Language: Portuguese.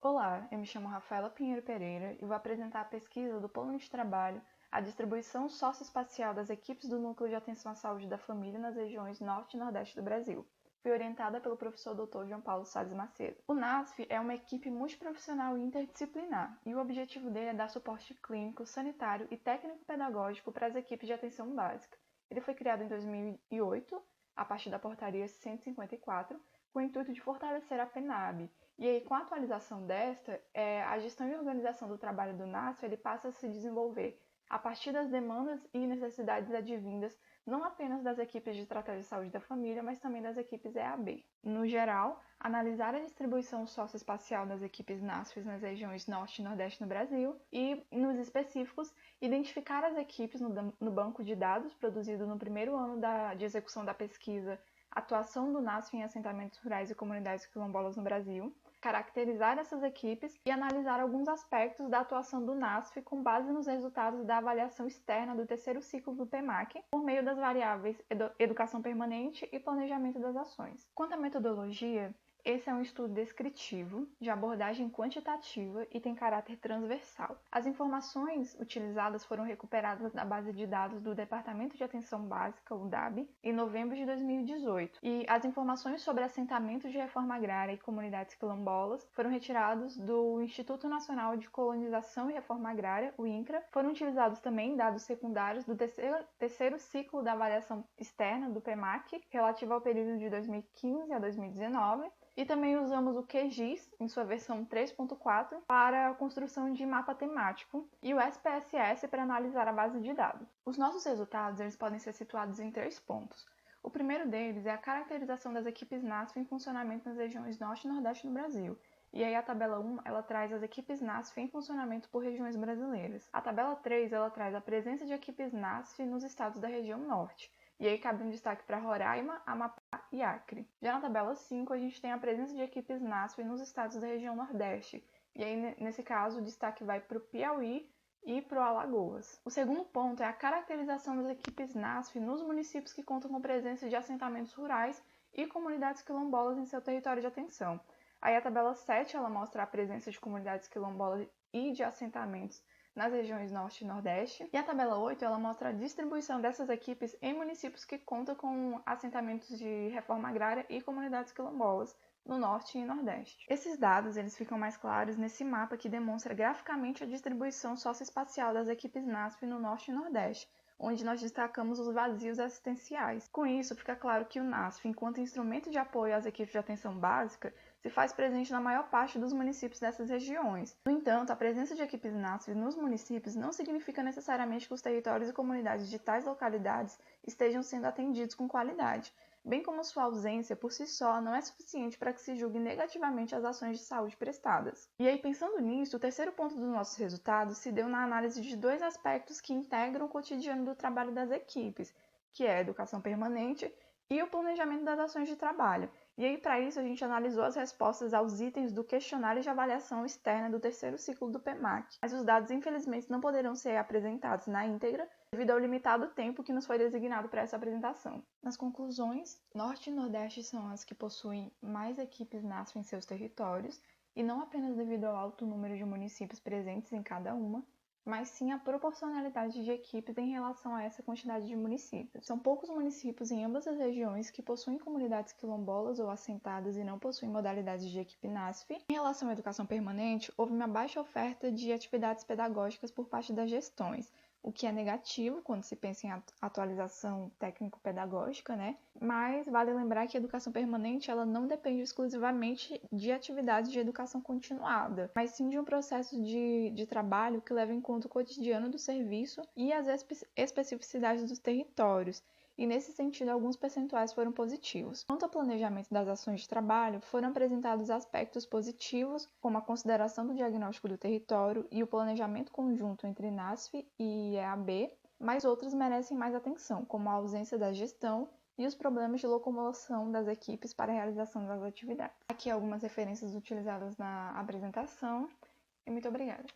Olá, eu me chamo Rafaela Pinheiro Pereira e vou apresentar a pesquisa do Plano de Trabalho, a distribuição socioespacial das equipes do Núcleo de Atenção à Saúde da Família nas regiões Norte e Nordeste do Brasil. Fui orientada pelo professor Dr. João Paulo Salles Macedo. O NASF é uma equipe multiprofissional e interdisciplinar, e o objetivo dele é dar suporte clínico, sanitário e técnico-pedagógico para as equipes de atenção básica. Ele foi criado em 2008, a partir da Portaria 154, com o intuito de fortalecer a PNAB. E aí, com a atualização desta, a gestão e organização do trabalho do NASF ele passa a se desenvolver a partir das demandas e necessidades advindas não apenas das equipes de tratamento de saúde da família, mas também das equipes EAB. No geral, analisar a distribuição socioespacial das equipes NASFs nas regiões Norte e Nordeste no Brasil e, nos específicos, identificar as equipes no banco de dados produzido no primeiro ano de execução da pesquisa Atuação do NASF em assentamentos rurais e comunidades quilombolas no Brasil, caracterizar essas equipes e analisar alguns aspectos da atuação do NASF com base nos resultados da avaliação externa do terceiro ciclo do PEMAC, por meio das variáveis educação permanente e planejamento das ações. Quanto à metodologia, esse é um estudo descritivo, de abordagem quantitativa e tem caráter transversal. As informações utilizadas foram recuperadas da base de dados do Departamento de Atenção Básica, o DAB, em novembro de 2018. E as informações sobre assentamentos de reforma agrária e comunidades quilombolas foram retiradas do Instituto Nacional de Colonização e Reforma Agrária, o INCRA. Foram utilizados também dados secundários do terceiro ciclo da avaliação externa do PEMAC, relativo ao período de 2015 a 2019, e também usamos o QGIS, em sua versão 3.4, para a construção de mapa temático, e o SPSS para analisar a base de dados. Os nossos resultados eles podem ser situados em 3 pontos. O primeiro deles é a caracterização das equipes NASF em funcionamento nas regiões Norte e Nordeste do Brasil. E aí a tabela 1, ela traz as equipes NASF em funcionamento por regiões brasileiras. A tabela 3, ela traz a presença de equipes NASF nos estados da região Norte. E aí cabe um destaque para Roraima, Amapá e Acre. Já na tabela 5, a gente tem a presença de equipes NASF nos estados da região Nordeste. E aí, nesse caso, o destaque vai para o Piauí e para o Alagoas. O segundo ponto é a caracterização das equipes NASF nos municípios que contam com presença de assentamentos rurais e comunidades quilombolas em seu território de atenção. Aí a tabela 7, ela mostra a presença de comunidades quilombolas e de assentamentos nas regiões Norte e Nordeste. E a tabela 8, ela mostra a distribuição dessas equipes em municípios que contam com assentamentos de reforma agrária e comunidades quilombolas no Norte e Nordeste. Esses dados eles ficam mais claros nesse mapa que demonstra graficamente a distribuição socioespacial das equipes NASF no Norte e Nordeste, onde nós destacamos os vazios assistenciais. Com isso, fica claro que o NASF, enquanto instrumento de apoio às equipes de atenção básica, se faz presente na maior parte dos municípios dessas regiões. No entanto, a presença de equipes NASF nos municípios não significa necessariamente que os territórios e comunidades de tais localidades estejam sendo atendidos com qualidade, bem como sua ausência por si só não é suficiente para que se julgue negativamente as ações de saúde prestadas. E aí, pensando nisso, o terceiro ponto dos nossos resultados se deu na análise de 2 aspectos que integram o cotidiano do trabalho das equipes, que é a educação permanente e o planejamento das ações de trabalho. E aí, para isso, a gente analisou as respostas aos itens do questionário de avaliação externa do terceiro ciclo do PEMAC. Mas os dados, infelizmente, não poderão ser apresentados na íntegra devido ao limitado tempo que nos foi designado para essa apresentação. Nas conclusões, Norte e Nordeste são as que possuem mais equipes NASF em seus territórios, e não apenas devido ao alto número de municípios presentes em cada uma, mas sim a proporcionalidade de equipes em relação a essa quantidade de municípios. São poucos municípios em ambas as regiões que possuem comunidades quilombolas ou assentadas e não possuem modalidades de equipe NASF. Em relação à educação permanente, houve uma baixa oferta de atividades pedagógicas por parte das gestões, o que é negativo quando se pensa em atualização técnico-pedagógica, né? Mas vale lembrar que a educação permanente ela não depende exclusivamente de atividades de educação continuada, mas sim de um processo de trabalho que leva em conta o cotidiano do serviço e as especificidades dos territórios. E nesse sentido, alguns percentuais foram positivos. Quanto ao planejamento das ações de trabalho, foram apresentados aspectos positivos, como a consideração do diagnóstico do território e o planejamento conjunto entre NASF e EAB, mas outros merecem mais atenção, como a ausência da gestão e os problemas de locomoção das equipes para a realização das atividades. Aqui algumas referências utilizadas na apresentação e muito obrigada.